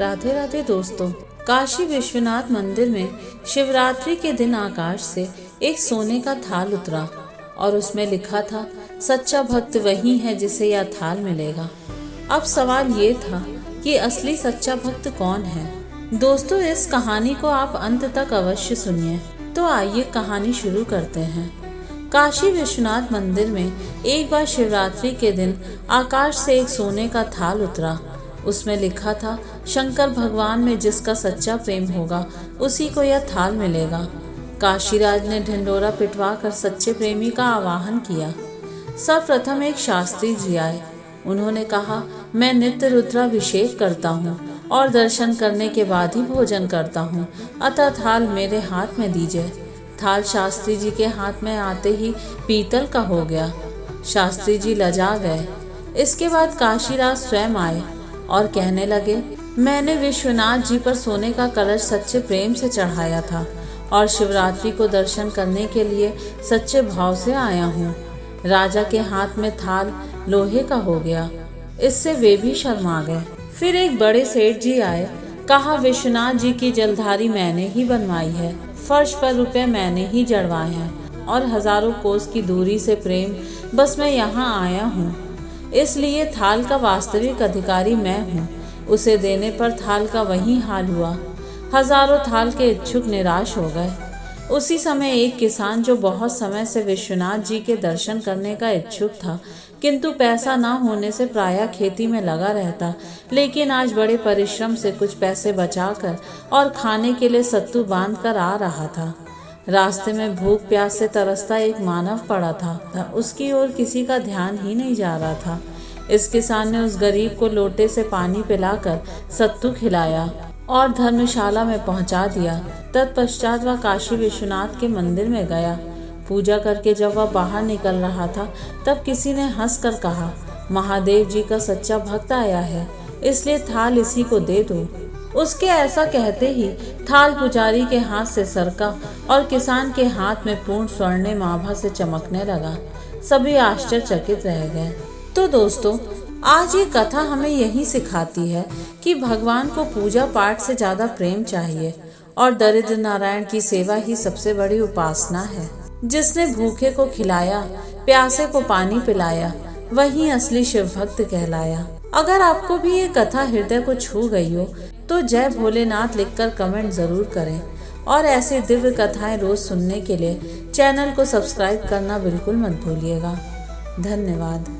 राधे राधे दोस्तों। काशी विश्वनाथ मंदिर में शिवरात्रि के दिन आकाश से एक सोने का थाल उतरा और उसमें लिखा था, सच्चा भक्त वही है जिसे यह थाल मिलेगा। अब सवाल ये था कि असली सच्चा भक्त कौन है। दोस्तों, इस कहानी को आप अंत तक अवश्य सुनिए। तो आइए कहानी शुरू करते हैं। काशी विश्वनाथ मंदिर में एक बार शिवरात्रि के दिन आकाश से एक सोने का थाल उतरा। उसमें लिखा था, शंकर भगवान में जिसका सच्चा प्रेम होगा उसी को यह थाल मिलेगा। काशीराज ने ढिंडोरा पिटवा कर सच्चे प्रेमी का आवाहन किया। सर्वप्रथम एक शास्त्री जी आए। उन्होंने कहा, मैं नित्य रुद्राभिषेक करता हूँ और दर्शन करने के बाद ही भोजन करता हूँ, अतः थाल मेरे हाथ में दीजिए। थाल शास्त्री जी के हाथ में आते ही पीतल का हो गया। शास्त्री जी लजा गए। इसके बाद काशीराज स्वयं आए और कहने लगे, मैंने विश्वनाथ जी पर सोने का कलश सच्चे प्रेम से चढ़ाया था और शिवरात्रि को दर्शन करने के लिए सच्चे भाव से आया हूँ। राजा के हाथ में थाल लोहे का हो गया। इससे वे भी शर्मा गए। फिर एक बड़े सेठ जी आए। कहा, विश्वनाथ जी की जलधारी मैंने ही बनवाई है, फर्श पर रुपए मैंने ही जड़वाए हैं और हजारों कोस की दूरी से प्रेम बस मैं यहाँ आया हूँ, इसलिए थाल का वास्तविक अधिकारी मैं हूँ। उसे देने पर थाल का वही हाल हुआ। हजारों थाल के इच्छुक निराश हो गए। उसी समय एक किसान जो बहुत समय से विश्वनाथ जी के दर्शन करने का इच्छुक था, किंतु पैसा ना होने से प्रायः खेती में लगा रहता, लेकिन आज बड़े परिश्रम से कुछ पैसे बचाकर और खाने के लिए सत्तू बांध कर आ रहा था। रास्ते में भूख प्यास से तरसता एक मानव पड़ा था। उसकी ओर किसी का ध्यान ही नहीं जा रहा था। इस किसान ने उस गरीब को लोटे से पानी पिलाकर सत्तू खिलाया और धर्मशाला में पहुंचा दिया। तत्पश्चात वह काशी विश्वनाथ के मंदिर में गया। पूजा करके जब वह बाहर निकल रहा था, तब किसी ने हंसकर कहा, महादेव जी का सच्चा भक्त आया है, इसलिए थाल इसी को दे दो। उसके ऐसा कहते ही थाल पुजारी के हाथ से सरका और किसान के हाथ में पूर्ण स्वर्णिम आभा से चमकने लगा। सभी आश्चर्यचकित रह गए। तो दोस्तों, आज ये कथा हमें यही सिखाती है कि भगवान को पूजा पाठ से ज्यादा प्रेम चाहिए और दरिद्र नारायण की सेवा ही सबसे बड़ी उपासना है। जिसने भूखे को खिलाया, प्यासे को पानी पिलाया, वही असली शिव भक्त कहलाया। अगर आपको भी ये कथा हृदय को छू गई हो तो जय भोलेनाथ लिखकर कमेंट जरूर करें और ऐसे दिव्य कथाएं रोज सुनने के लिए चैनल को सब्सक्राइब करना बिल्कुल मत भूलिएगा। धन्यवाद।